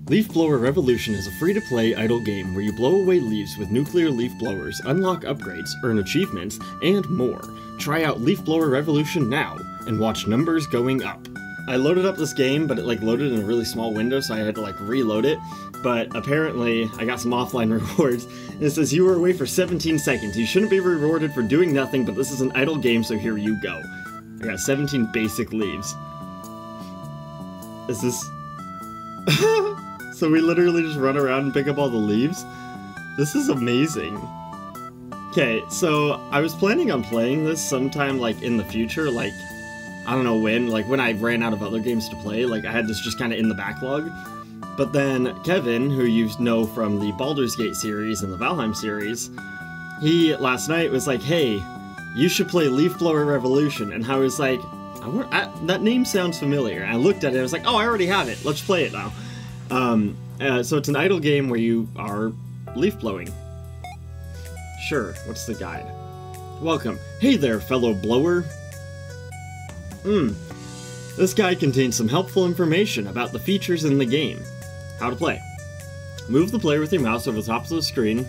Leaf Blower Revolution is a free-to-play idle game where you blow away leaves with nuclear leaf blowers, unlock upgrades, earn achievements, and more. Try out Leaf Blower Revolution now, and watch numbers going up. I loaded up this game, but it loaded in a really small window, so I had to reload it. But apparently, I got some offline rewards, and it says you were away for 17 seconds. You shouldn't be rewarded for doing nothing, but this is an idle game, so here you go. I got 17 basic leaves. Is this... So we literally just run around and pick up all the leaves? This is amazing. Okay, so I was planning on playing this sometime in the future, I don't know when, when I ran out of other games to play, I had this just kind of in the backlog. But then Kevin, who you know from the Baldur's Gate series and the Valheim series, he last night was like, hey, you should play Leaf Blower Revolution, and I was like, that name sounds familiar. And I looked at it, I was like, oh, I already have it, let's play it now. So it's an idle game where you are leaf blowing. Sure, what's the guide? Welcome. Hey there, fellow blower. This guide contains some helpful information about the features in the game. How to play. Move the player with your mouse over the top of the screen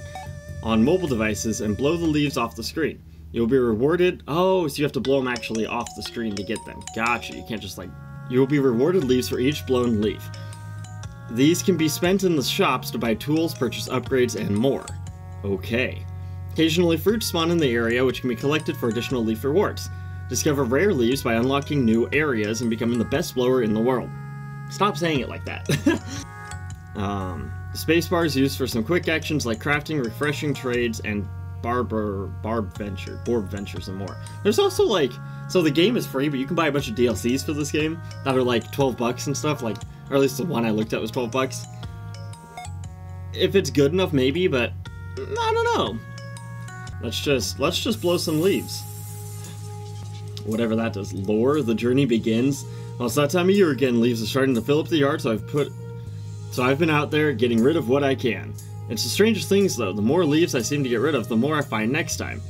on mobile devices and blow the leaves off the screen. You'll be rewarded... Oh, so you have to blow them actually off the screen to get them. Gotcha, you can't just You will be rewarded leaves for each blown leaf. These can be spent in the shops to buy tools, purchase upgrades, and more. Okay. Occasionally fruits spawn in the area, which can be collected for additional leaf rewards. Discover rare leaves by unlocking new areas and becoming the best blower in the world. Stop saying it like that. The spacebar is used for some quick actions like crafting, refreshing trades, and Borb ventures, and more. There's also so the game is free, but you can buy a bunch of DLCs for this game that are 12 bucks and stuff, or at least the one I looked at was 12 bucks. If it's good enough, maybe, but I don't know. Let's just blow some leaves. Whatever that does. Lore, the journey begins. Well, it's that time of year again. Leaves are starting to fill up the yard, so I've been out there getting rid of what I can. It's the strangest things, though. The more leaves I seem to get rid of, the more I find next time.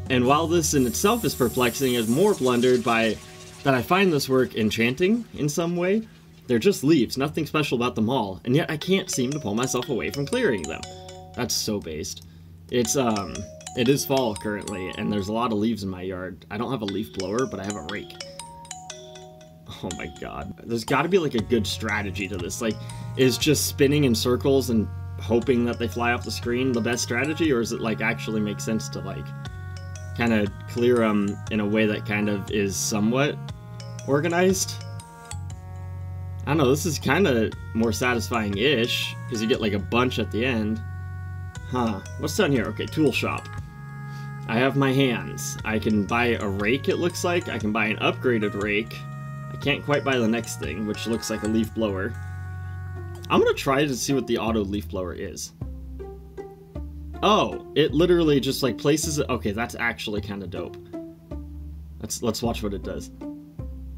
And while this in itself is perplexing, it's more blundered by that I find this work enchanting in some way. They're just leaves, nothing special about them all, and yet I can't seem to pull myself away from clearing them. That's so based. It is fall currently, and there's a lot of leaves in my yard. I don't have a leaf blower, but I have a rake. Oh my god. There's gotta be a good strategy to this. Is just spinning in circles and hoping that they fly off the screen the best strategy, or is it actually make sense to kind of clear them in a way that kind of is somewhat organized? I don't know, this is kind of more satisfying-ish, because you get a bunch at the end. Huh, what's down here? Okay, tool shop. I have my hands. I can buy a rake, it looks like. I can buy an upgraded rake. I can't quite buy the next thing, which looks like a leaf blower. I'm gonna try to see what the auto leaf blower is. Oh, it literally just places it. Okay, that's actually kind of dope. Let's watch what it does.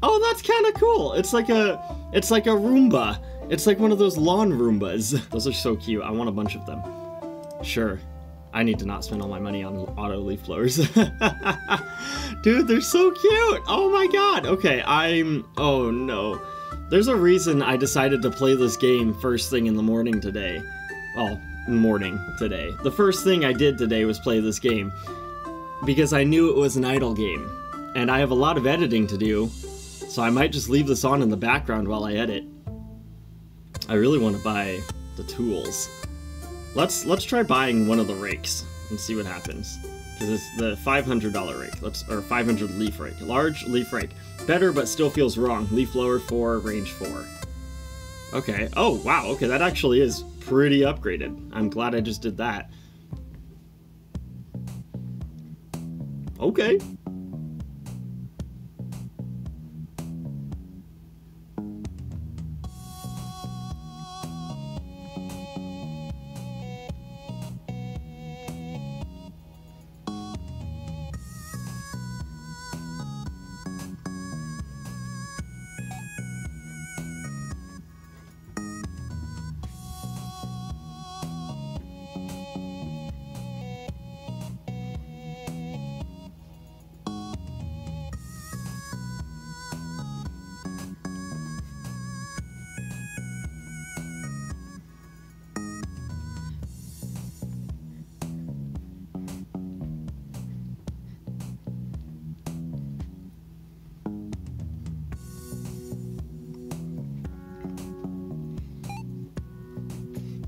Oh, that's kind of cool. It's like a Roomba. It's like one of those lawn Roombas. Those are so cute. I want a bunch of them. Sure. I need to not spend all my money on auto leaf blowers. Dude, they're so cute. Oh my god. Okay, oh no. There's a reason I decided to play this game first thing in the morning today. Well, morning today. The first thing I did today was play this game. Because I knew it was an idle game. And I have a lot of editing to do. So I might just leave this on in the background while I edit. I really want to buy the tools. Let's try buying one of the rakes and see what happens. Because it's the $500 rake. Or 500 leaf rake. Large leaf rake. Better, but still feels wrong. Leaf blower 4, range 4. Okay. Oh, wow. Okay, that actually is pretty upgraded. I'm glad I just did that. Okay.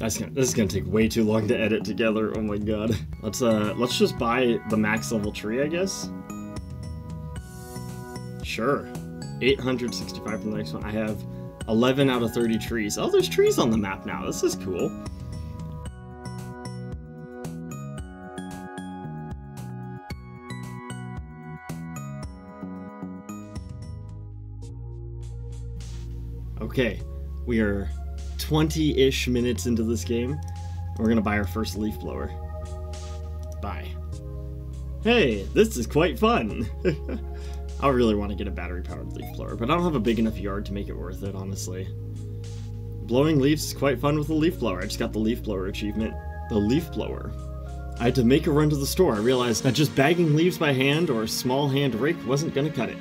This is gonna take way too long to edit together. Oh my god. Let's just buy the max level tree, I guess. Sure. 865 for the next one. I have 11 out of 30 trees. Oh, there's trees on the map now. This is cool. Okay, we are 20-ish minutes into this game. We're gonna buy our first leaf blower. Buy. Hey, this is quite fun! I really want to get a battery-powered leaf blower, but I don't have a big enough yard to make it worth it, honestly. Blowing leaves is quite fun with a leaf blower. I just got the leaf blower achievement. The leaf blower. I had to make a run to the store. I realized that just bagging leaves by hand or a small hand rake wasn't gonna cut it.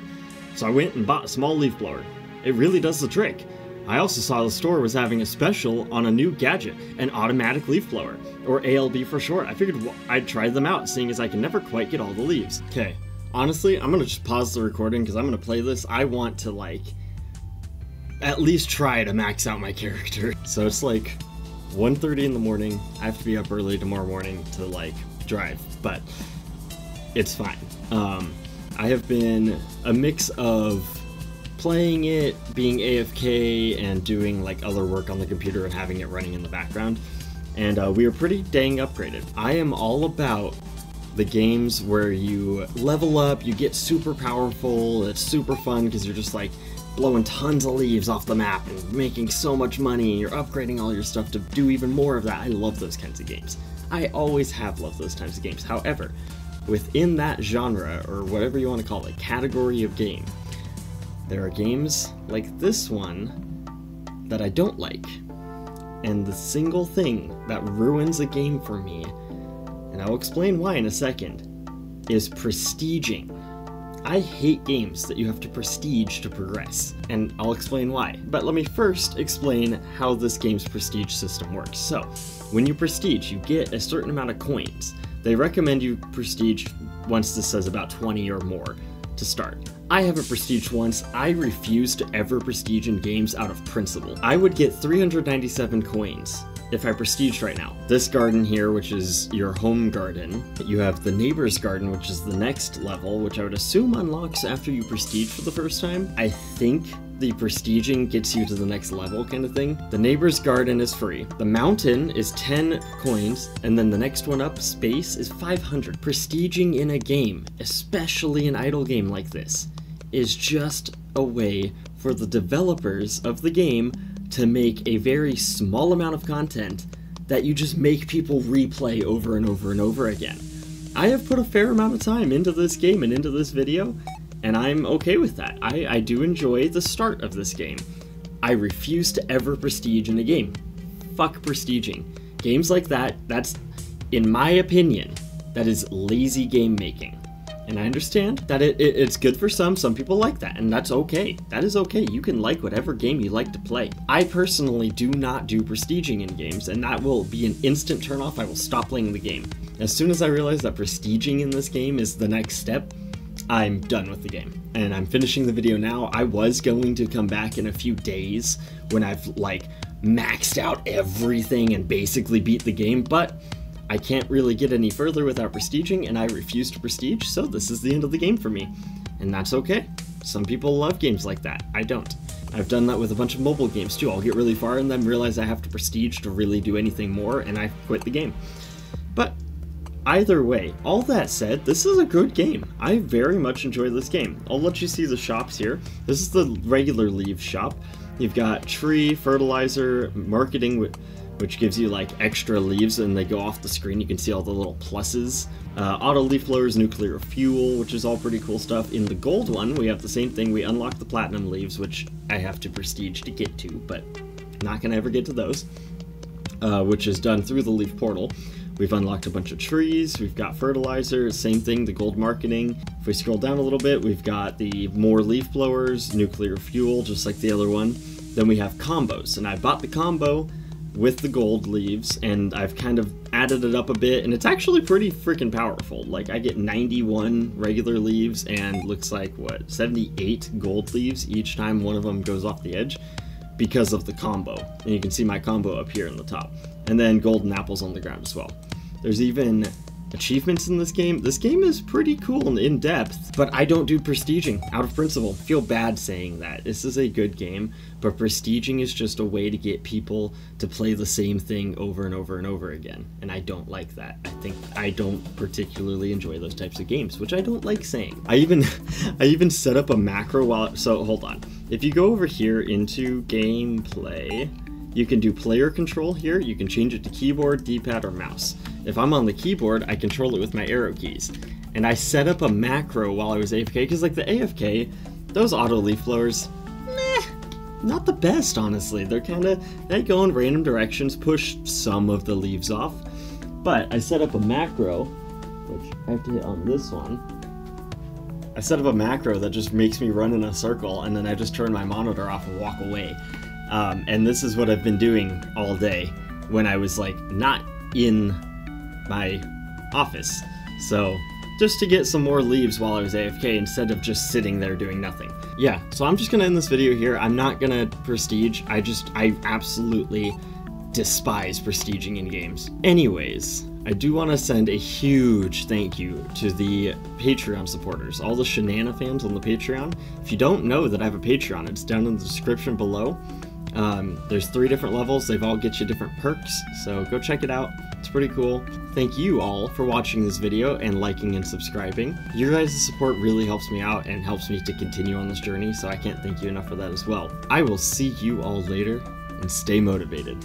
So I went and bought a small leaf blower. It really does the trick. I also saw the store was having a special on a new gadget, an automatic leaf blower, or ALB for short. I figured I'd try them out, seeing as I can never quite get all the leaves. Okay, honestly, I'm gonna just pause the recording because I'm gonna play this. I want to, like, at least try to max out my character. So it's like 1:30 in the morning. I have to be up early tomorrow morning to, like, drive, but it's fine. I have been a mix of playing it, being AFK, and doing like other work on the computer and having it running in the background, and we are pretty dang upgraded. I am all about the games where you level up, you get super powerful, it's super fun because you're just like blowing tons of leaves off the map and making so much money, and you're upgrading all your stuff to do even more of that. I love those kinds of games. I always have loved those types of games. However, within that genre, or whatever you want to call it, category of game, there are games like this one that I don't like. And the single thing that ruins a game for me, and I'll explain why in a second, is prestiging. I hate games that you have to prestige to progress, and I'll explain why. But let me first explain how this game's prestige system works. So, when you prestige, you get a certain amount of coins. They recommend you prestige once this says about 20 or more to start. I haven't prestiged once. I refuse to ever prestige in games out of principle. I would get 397 coins if I prestiged right now. This garden here, which is your home garden. You have the neighbor's garden, which is the next level, which I would assume unlocks after you prestige for the first time. I think the prestiging gets you to the next level kind of thing. The neighbor's garden is free. The mountain is 10 coins, and then the next one up, space, is 500. Prestiging in a game, especially an idle game like this, is just a way for the developers of the game to make a very small amount of content that you just make people replay over and over and over again. I have put a fair amount of time into this game and into this video, and I'm okay with that. I do enjoy the start of this game. I refuse to ever prestige in a game. Fuck prestiging. Games like that, that's, in my opinion, that is lazy game making. And I understand that it's good for some people like that, and that's okay. That is okay, you can like whatever game you like to play. I personally do not do prestiging in games, and that will be an instant turnoff. I will stop playing the game. As soon as I realize that prestiging in this game is the next step, I'm done with the game. And I'm finishing the video now. I was going to come back in a few days when I've like maxed out everything and basically beat the game, but I can't really get any further without prestiging, and I refuse to prestige, so this is the end of the game for me. And that's okay. Some people love games like that. I don't. I've done that with a bunch of mobile games too. I'll get really far and then realize I have to prestige to really do anything more, and I quit the game. But either way, all that said, this is a good game. I very much enjoy this game. I'll let you see the shops here. This is the regular leaves shop. You've got tree, fertilizer, marketing, which gives you like extra leaves and they go off the screen. You can see all the little pluses. Auto leaf blowers, nuclear fuel, which is all pretty cool stuff. In the gold one, we have the same thing. We unlock the platinum leaves, which I have to prestige to get to, but not gonna ever get to those, which is done through the leaf portal. We've unlocked a bunch of trees, we've got fertilizer, same thing, the gold marketing. If we scroll down a little bit, we've got the more leaf blowers, nuclear fuel, just like the other one. Then we have combos, and I bought the combo with the gold leaves, and I've kind of added it up a bit, and it's actually pretty freaking powerful. Like, I get 91 regular leaves, and looks like, what, 78 gold leaves each time one of them goes off the edge, because of the combo. And you can see my combo up here in the top. And then golden apples on the ground as well. There's even achievements in this game. This game is pretty cool and in-depth, but I don't do prestiging out of principle. I feel bad saying that. This is a good game, but prestiging is just a way to get people to play the same thing over and over and over again, and I don't like that. I don't particularly enjoy those types of games, which I don't like saying. I even set up a macro while, so hold on. If you go over here into gameplay, you can do player control here. You can change it to keyboard, D-pad, or mouse. If I'm on the keyboard, I control it with my arrow keys. And I set up a macro while I was AFK, because like the AFK, those auto leaf blowers, not the best, honestly. They're they go in random directions, push some of the leaves off. But I set up a macro, which I have to hit on this one. I set up a macro that just makes me run in a circle, and then I just turn my monitor off and walk away. And this is what I've been doing all day when I was like not in my office. So just to get some more leaves while I was AFK instead of just sitting there doing nothing. Yeah, so I'm just gonna end this video here. I'm not gonna prestige. I absolutely despise prestiging in games. Anyways, I do want to send a huge thank you to the Patreon supporters, all the Shenanigans fans on the Patreon. If you don't know that I have a Patreon, it's down in the description below. There's 3 different levels. They've all get you different perks, so go check it out. It's pretty cool. Thank you all for watching this video and liking and subscribing. Your guys' support really helps me out and helps me to continue on this journey, so I can't thank you enough for that as well. I will see you all later, and stay motivated.